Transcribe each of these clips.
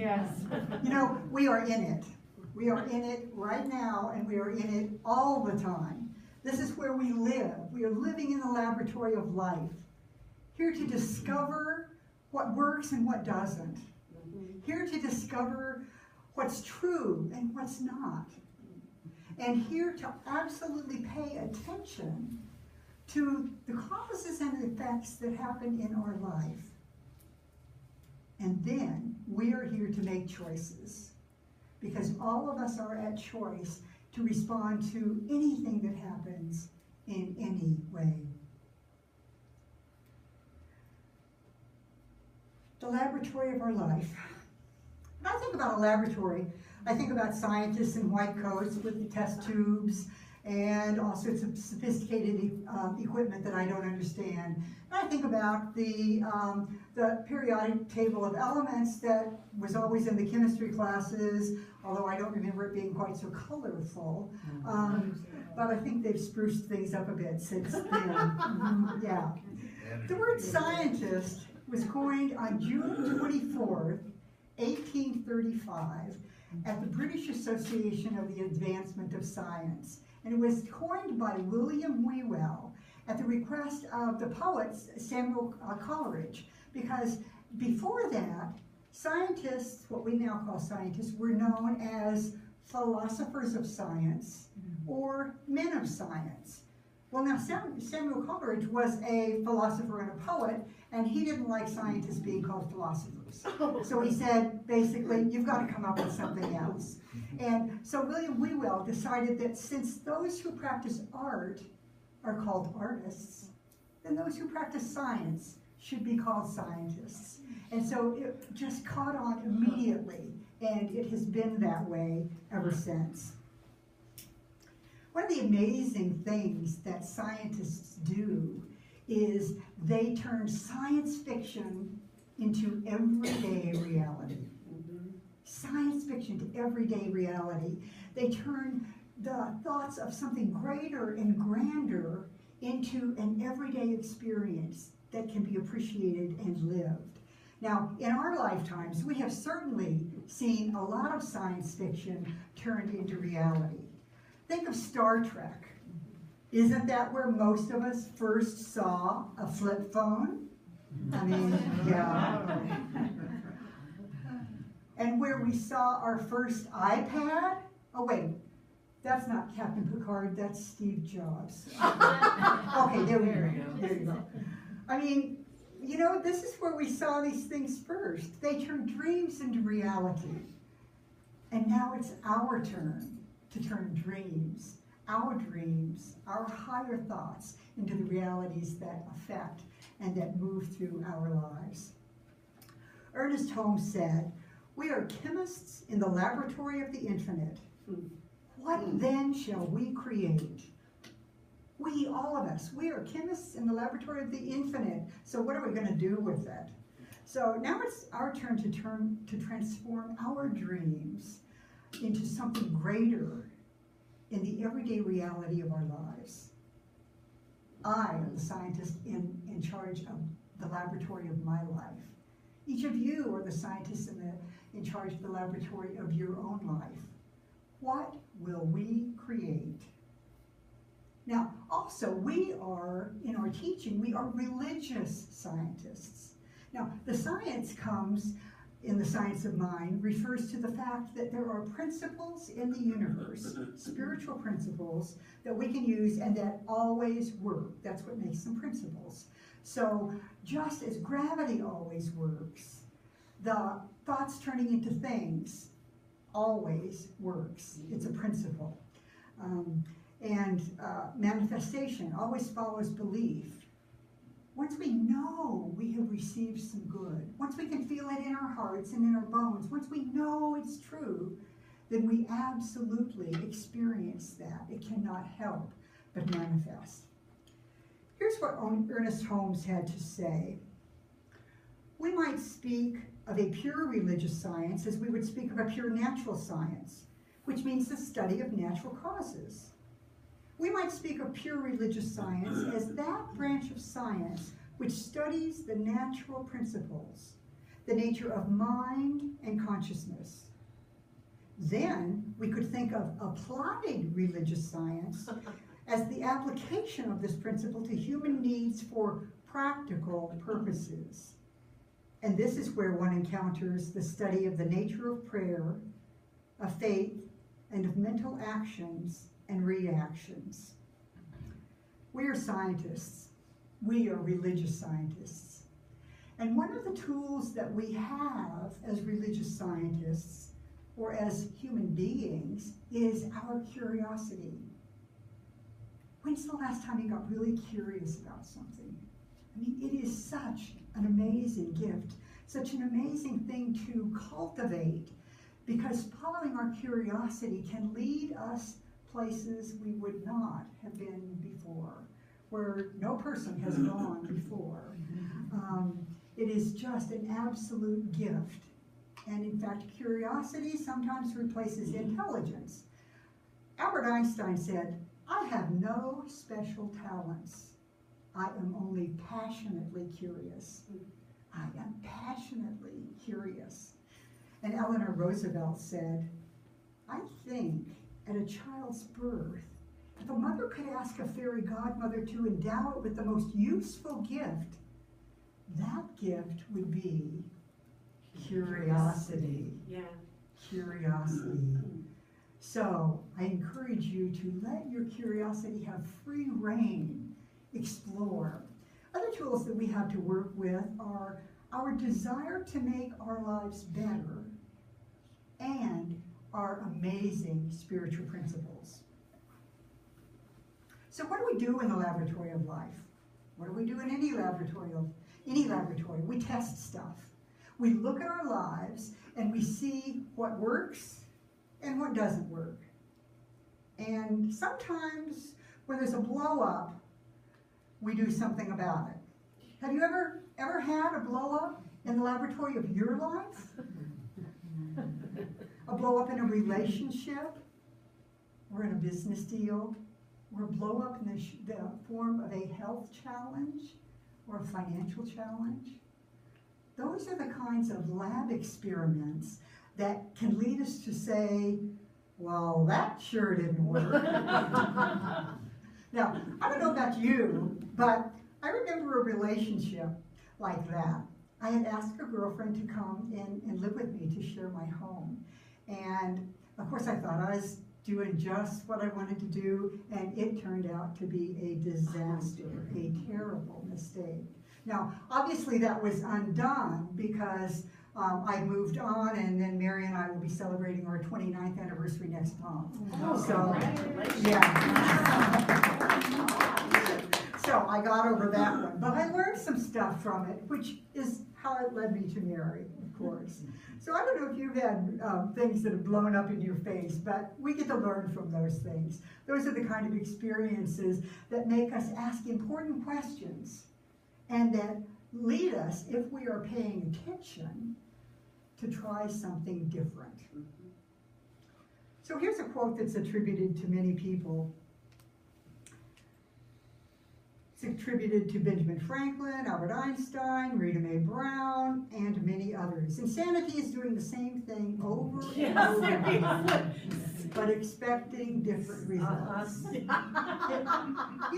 Yes. You know, we are in it. We are in it right now, and we are in it all the time. This is where we live. We are living in the laboratory of life, here to discover what works and what doesn't. Here to discover what's true and what's not. And here to absolutely pay attention to the causes and effects that happen in our life. And then we are here to make choices, because all of us are at choice to respond to anything that happens in any way. The laboratory of our life. When I think about a laboratory, I think about scientists in white coats with the test tubes and all sorts of sophisticated equipment that I don't understand. And I think about the periodic table of elements that was always in the chemistry classes, although I don't remember it being quite so colorful. But I think they've spruced things up a bit since then. Yeah. The word scientist was coined on June 24th, 1835, at the British Association of the Advancement of Science. And it was coined by William Whewell at the request of the poet Samuel Coleridge, because before that, scientists, what we now call scientists, were known as philosophers of science or men of science. Well, now Samuel Coleridge was a philosopher and a poet, and he didn't like scientists being called philosophers. So he said, basically, you've got to come up with something else. And so William Whewell decided that since those who practice art are called artists, then those who practice science should be called scientists. And so it just caught on immediately, and it has been that way ever since. One of the amazing things that scientists do is they turn science fiction into everyday reality. Science fiction to everyday reality. They turn the thoughts of something greater and grander into an everyday experience that can be appreciated and lived. Now, in our lifetimes, we have certainly seen a lot of science fiction turned into reality. Think of Star Trek. Isn't that where most of us first saw a flip phone? I mean, yeah. And where we saw our first iPad? Oh wait, that's not Captain Picard, that's Steve Jobs. Okay, there we go. There you go. I mean, you know, this is where we saw these things first. They turned dreams into reality. And now it's our turn to turn dreams, our higher thoughts, into the realities that affect and that move through our lives. Ernest Holmes said, "We are chemists in the laboratory of the infinite. What then shall we create?" We, all of us, we are chemists in the laboratory of the infinite. So what are we going to do with it? So now it's our turn to transform our dreams into something greater in the everyday reality of our lives. I am the scientist in charge of the laboratory of my life. Each of you are the scientists in charge of the laboratory of your own life. What will we create? Now, also, we are, in our teaching, we are religious scientists. Now, the science comes in the science of mind, refers to the fact that there are principles in the universe, spiritual principles, that we can use and that always work. That's what makes them principles. So, just as gravity always works, the thoughts turning into things always works. It's a principle. Manifestation always follows belief. Once we know we have received some good, once we can feel it in our hearts and in our bones, once we know it's true, then we absolutely experience that. It cannot help but manifest. Here's what Ernest Holmes had to say. We might speak of a pure religious science as we would speak of a pure natural science, which means the study of natural causes. We might speak of pure religious science as that branch of science which studies the natural principles, the nature of mind and consciousness. Then we could think of applied religious science as the application of this principle to human needs for practical purposes. And this is where one encounters the study of the nature of prayer, of faith, and of mental actions and reactions. We are scientists. We are religious scientists. And one of the tools that we have as religious scientists, or as human beings, is our curiosity. When's the last time you got really curious about something? I mean, it is such an amazing gift, such an amazing thing to cultivate, because following our curiosity can lead us places we would not have been before, where no person has gone before. It is just an absolute gift. And in fact, curiosity sometimes replaces intelligence. Albert Einstein said, "I have no special talents. I am only passionately curious." I am passionately curious. And Eleanor Roosevelt said, "I think at a child's birth, if a mother could ask a fairy godmother to endow it with the most useful gift, that gift would be curiosity." Yeah. Curiosity. So I encourage you to let your curiosity have free rein, explore. Other tools that we have to work with are our desire to make our lives better and our amazing spiritual principles. So what do we do in the laboratory of life? What do we do in any laboratory? We test stuff. We look at our lives and we see what works and what doesn't work. And sometimes when there's a blow up, we do something about it. Have you ever had a blow up in the laboratory of your life? A blow up in a relationship, or in a business deal, or a blow up in the form of a health challenge or a financial challenge? Those are the kinds of lab experiments that can lead us to say, well, that sure didn't work. Now, I don't know about you, but I remember a relationship like that. I had asked a girlfriend to come in and live with me to share my home. And of course I thought I was doing just what I wanted to do, and it turned out to be a disaster, a terrible mistake. Now, obviously that was undone because I moved on, and then Mary and I will be celebrating our 29th anniversary next month. So, yeah. So I got over that one, but I learned some stuff from it, which is how it led me to Mary, of course. So I don't know if you've had things that have blown up in your face, but we get to learn from those things. Those are the kind of experiences that make us ask important questions and that lead us, if we are paying attention, to try something different. So here's a quote that's attributed to many people. It's attributed to Benjamin Franklin, Albert Einstein, Rita Mae Brown, and many others. Insanity is doing the same thing over and over again, but expecting different results. You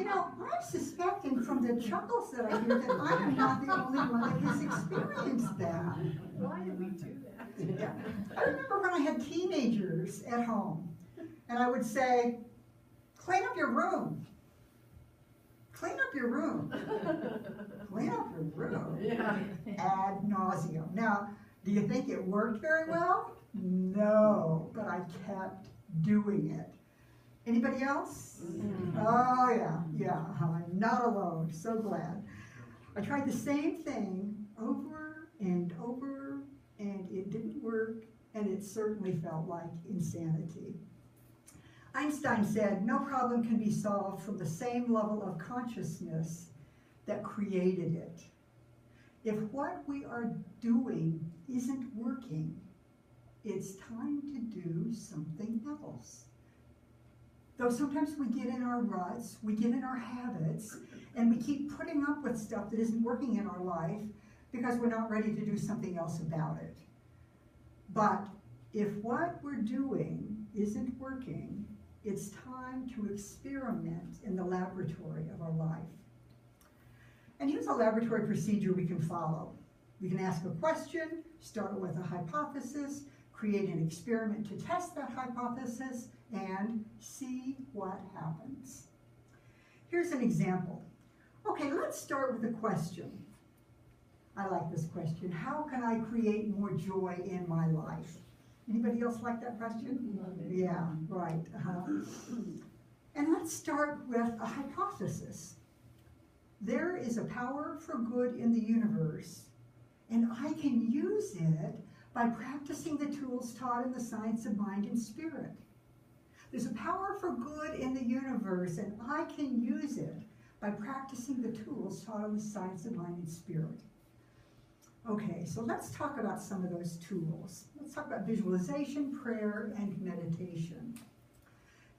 know, I'm suspecting from the chuckles that I hear that I am not the only one that has experienced that. Why did we do that? Yeah. I remember when I had teenagers at home, and I would say, clean up your room. Clean up your room. Clean up your room. Yeah. Ad nauseum. Now, do you think it worked very well? No, but I kept doing it. Anybody else? Oh, yeah, I'm not alone. So glad. I tried the same thing over and over, and it didn't work, and it certainly felt like insanity. Einstein said, no problem can be solved from the same level of consciousness that created it. If what we are doing isn't working, it's time to do something else. Though sometimes we get in our ruts, we get in our habits, and we keep putting up with stuff that isn't working in our life because we're not ready to do something else about it. But if what we're doing isn't working, it's time to experiment in the laboratory of our life. And here's a laboratory procedure we can follow. We can ask a question, start with a hypothesis, create an experiment to test that hypothesis, and see what happens. Here's an example. Okay, let's start with a question. I like this question. How can I create more joy in my life? Anybody else like that question? Love it. Yeah, right. And let's start with a hypothesis. There is a power for good in the universe, and I can use it by practicing the tools taught in the science of mind and spirit. There's a power for good in the universe, and I can use it by practicing the tools taught in the science of mind and spirit. Okay, so let's talk about some of those tools. Let's talk about visualization, prayer, and meditation.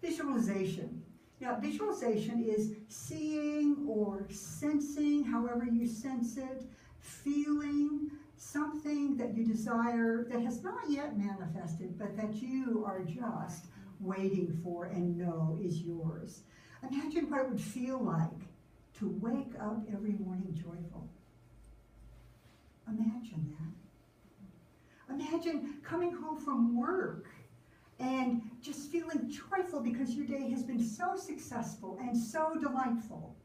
Visualization. Now, visualization is seeing or sensing, however you sense it, feeling something that you desire that has not yet manifested, but that you are just waiting for and know is yours. Imagine what it would feel like to wake up every morning joyful. Imagine that. Imagine coming home from work and just feeling joyful because your day has been so successful and so delightful.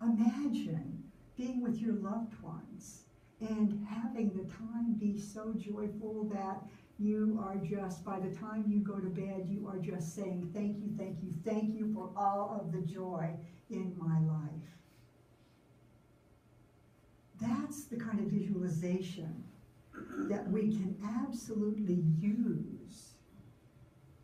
Imagine being with your loved ones and having the time be so joyful that you are just, by the time you go to bed, you are just saying, thank you, thank you, thank you for all of the joy in my life. That's the kind of visualization that we can absolutely use.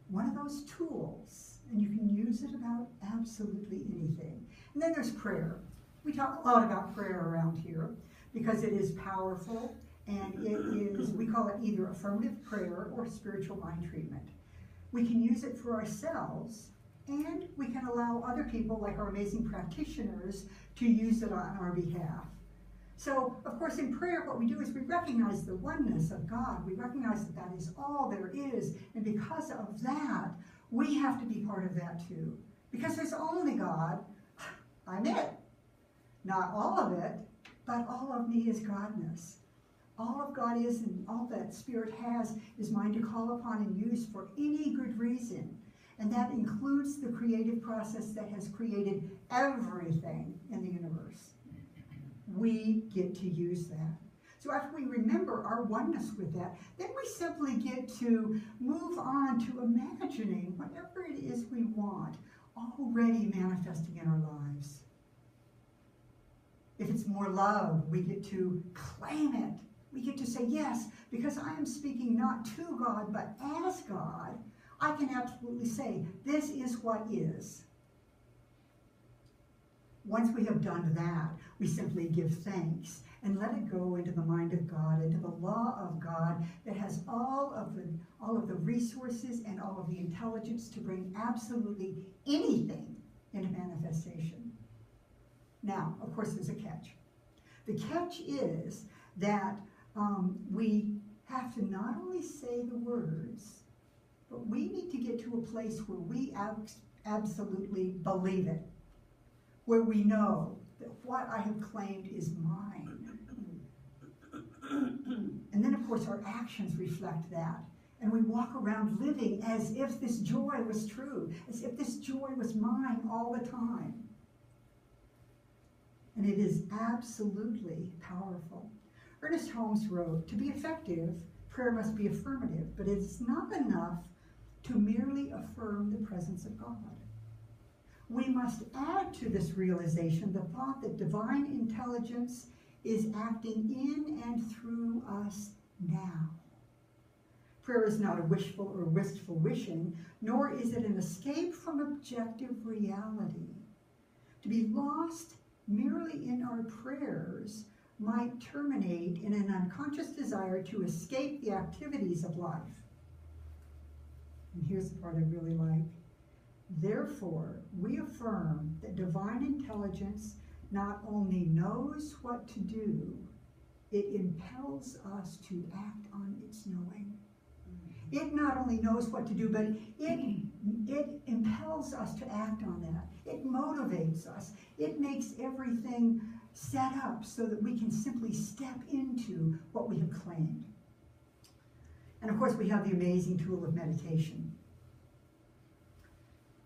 One of those tools, and you can use it about absolutely anything. And then there's prayer. We talk a lot about prayer around here because it is powerful, and it is, we call it either affirmative prayer or spiritual mind treatment. We can use it for ourselves, and we can allow other people, like our amazing practitioners, to use it on our behalf. So, of course, in prayer, what we do is we recognize the oneness of God. We recognize that that is all there is, and because of that, we have to be part of that too. Because there's only God, I'm it. Not all of it, but all of me is Godness. All of God is, and all that Spirit has, is mine to call upon and use for any good reason. And that includes the creative process that has created everything in the universe. We get to use that. So after we remember our oneness with that, then we simply get to move on to imagining whatever it is we want already manifesting in our lives. If it's more love, we get to claim it. We get to say, yes, because I am speaking not to God, but as God, I can absolutely say, this is what is. Once we have done that, we simply give thanks and let it go into the mind of God, into the law of God that has all of the resources and all of the intelligence to bring absolutely anything into manifestation. Now, of course, there's a catch. The catch is that we have to not only say the words, but we need to get to a place where we absolutely believe it, where we know that what I have claimed is mine. And then, of course, our actions reflect that. And we walk around living as if this joy was true, as if this joy was mine all the time. And it is absolutely powerful. Ernest Holmes wrote, to be effective, prayer must be affirmative, but it's not enough to merely affirm the presence of God. We must add to this realization the thought that divine intelligence is acting in and through us now. Prayer is not a wishful or wistful wishing, nor is it an escape from objective reality. To be lost merely in our prayers might terminate in an unconscious desire to escape the activities of life. And here's the part I really like. Therefore, we affirm that divine intelligence not only knows what to do, it impels us to act on It not only knows what to do, but it impels us to act on that. It motivates us. It makes everything set up so that we can simply step into what we have claimed. And of course, we have the amazing tool of meditation.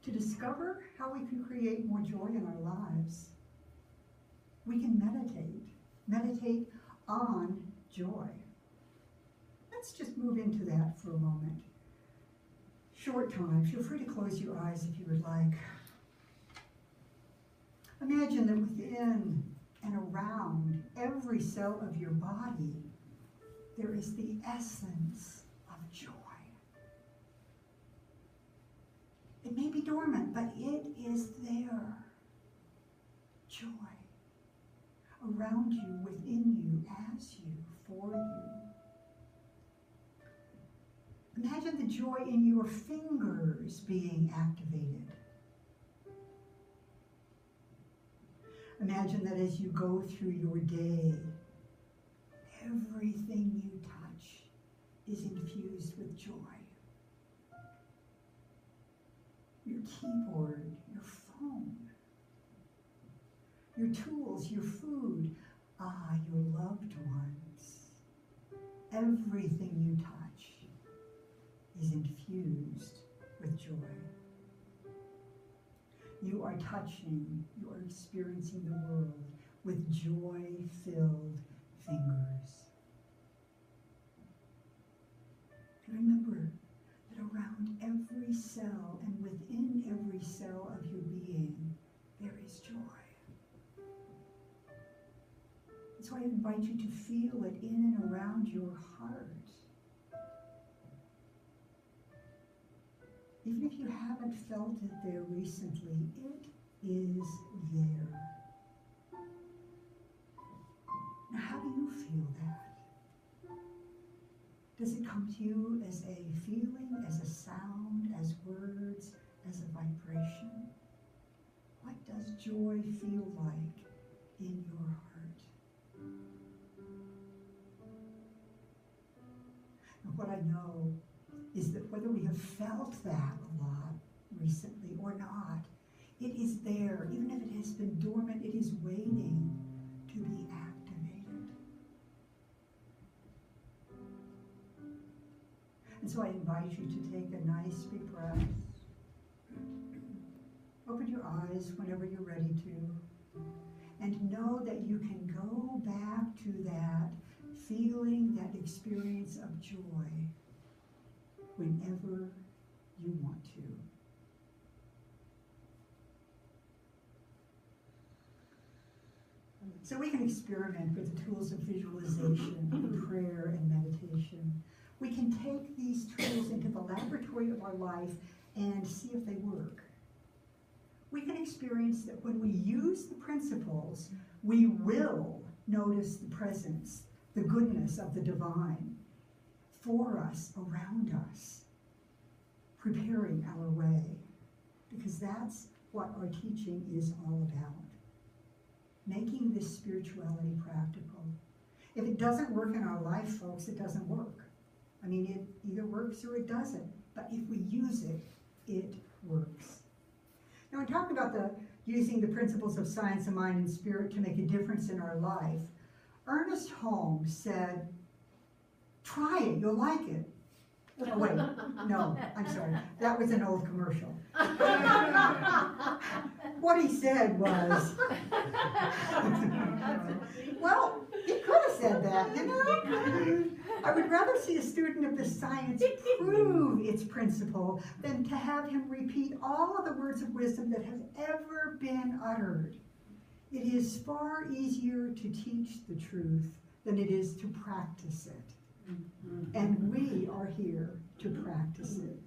To discover how we can create more joy in our lives, we can meditate on joy. Let's just move into that for a moment. Short time, feel free to close your eyes if you would like. Imagine that within and around every cell of your body, there is the essence of joy. It may be dormant, but it is there. Joy. Around you, within you, as you, for you. Imagine the joy in your fingers being activated. Imagine that as you go through your day, everything you touch is infused with joy. Your keyboard, your phone, your tools, your food, your loved ones. Everything you touch is infused with joy. You are touching, you are experiencing the world with joy-filled fingers. And remember that around every cell and within every cell of your being, there is joy. And so I invite you to feel it in and around your heart. Even if you haven't felt it there recently, it is there. Now, how do you feel that? Does it come to you as a feeling, as a sound, as words, as a vibration? What does joy feel like in your heart? And what I know is that whether we have felt that a lot recently or not, it is there. Even if it has been dormant, it is waiting to be activated. And so I invite you to take a nice big breath. Open your eyes whenever you're ready to. And know that you can go back to that feeling, that experience of joy whenever you want to. So we can experiment with the tools of visualization, prayer, and meditation. We can take these tools into the laboratory of our life and see if they work. We can experience that when we use the principles, we will notice the presence, the goodness of the divine for us, around us, preparing our way. Because that's what our teaching is all about. Making this spirituality practical. If it doesn't work in our life, folks, it doesn't work. I mean, it either works or it doesn't. But if we use it, it works. Now, we talked about using the principles of science of mind and spirit to make a difference in our life. Ernest Holmes said, try it, you'll like it. Oh, wait, no, I'm sorry. That was an old commercial. What he said was, well, he could have said that, you know? I would rather see a student of the science prove its principle than to have him repeat all of the words of wisdom that have ever been uttered. It is far easier to teach the truth than it is to practice it. And we are here to practice it.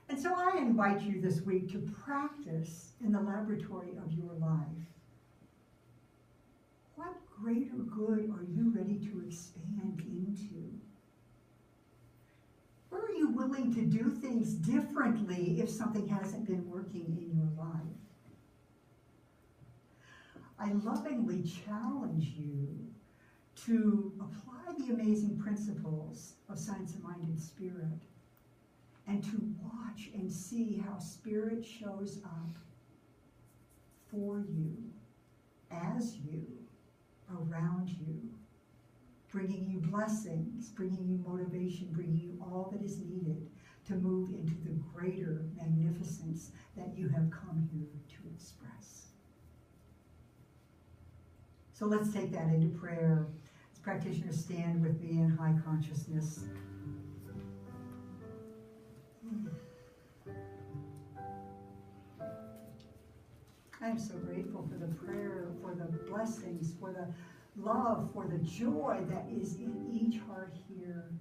And so I invite you this week to practice in the laboratory of your life. What greater good are you ready to expand into? Where are you willing to do things differently if something hasn't been working in your life? I lovingly challenge you to apply the amazing principles of Science of Mind and Spirit, and to watch and see how Spirit shows up for you, as you, around you, bringing you blessings, bringing you motivation, bringing you all that is needed to move into the greater magnificence that you have come here to express. So let's take that into prayer. As practitioners, stand with me in high consciousness. I am so grateful for the prayer, for the blessings, for the love, for the joy that is in each heart here.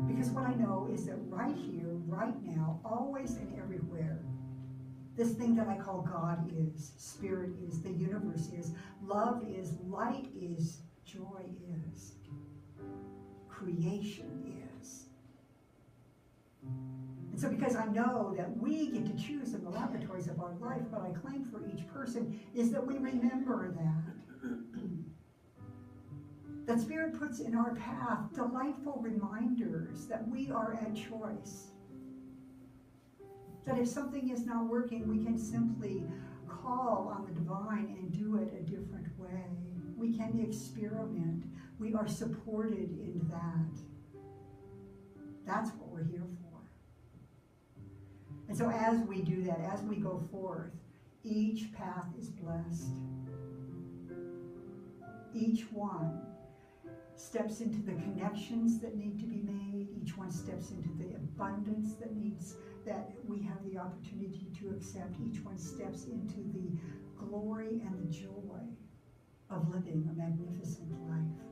Because what I know is that right here, right now, always and everywhere, this thing that I call God is, Spirit is, the universe is, love is, light is, joy is, creation is. And so because I know that we get to choose in the laboratories of our life, what I claim for each person is that we remember that. That Spirit puts in our path delightful reminders that we are at choice. That if something is not working, we can simply call on the divine and do it a different way. We can experiment. We are supported in that. That's what we're here for. And so as we do that, as we go forth, each path is blessed. Each one steps into the connections that need to be made. Each one steps into the abundance that we have the opportunity to accept. Each one steps into the glory and the joy of living a magnificent life.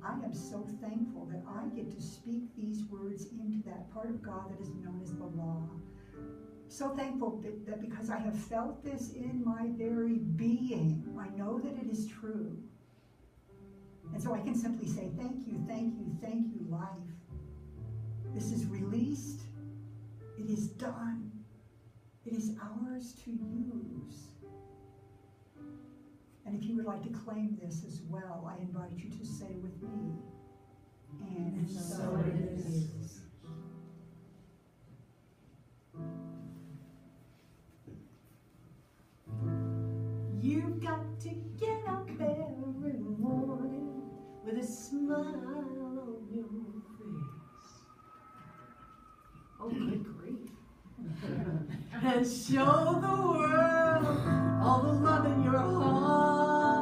I am so thankful that I get to speak these words into that part of God that is known as the law. So thankful that because I have felt this in my very being, I know that it is true. And so I can simply say, thank you, thank you, thank you, life. This is released. It is done. It is ours to use. And if you would like to claim this as well, I invite you to say with me, and so it is. You've got to get up every morning with a smile on your face. Oh, good grief. And show the world all the love in your heart.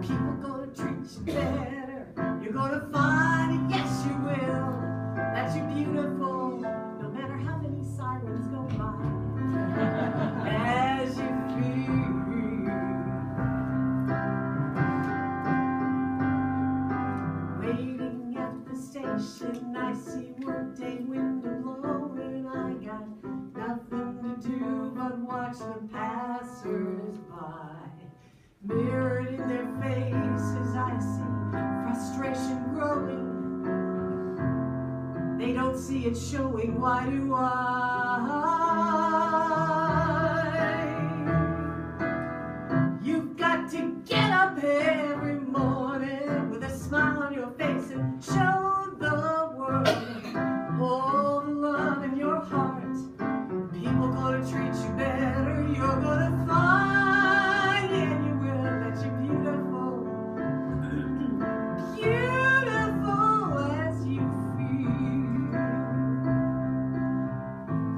People gonna treat you better. You're gonna find it, yes you will, that you're beautiful, no matter how many sirens go by. As you feel, waiting at the station, I see workday window blowing. I got nothing to do but watch the passers by. Mirrored in their faces, I see frustration growing. They don't see it showing, why do I? You've got to get up every morning with a smile on your face and show the world all the love in your heart. People gonna treat you better, you're gonna find, and you will, that you're beautiful, beautiful as you feel.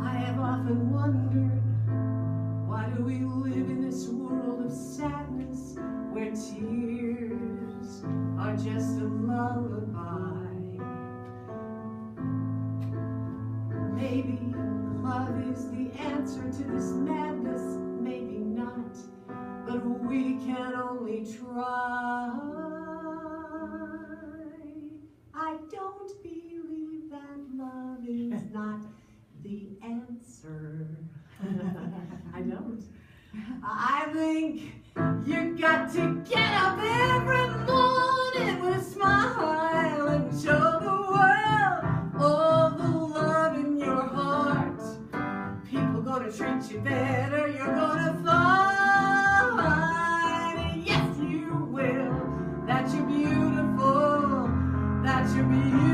I have often wondered, why do we live in this world of sadness where tears are just a lullaby? Maybe love is the answer to this madness, maybe not, but we can only try. I don't believe that love is not the answer. I don't. I think you got to get up every morning with a smile and show the world all the love in your heart. People gonna treat you better, you're gonna find Maybe you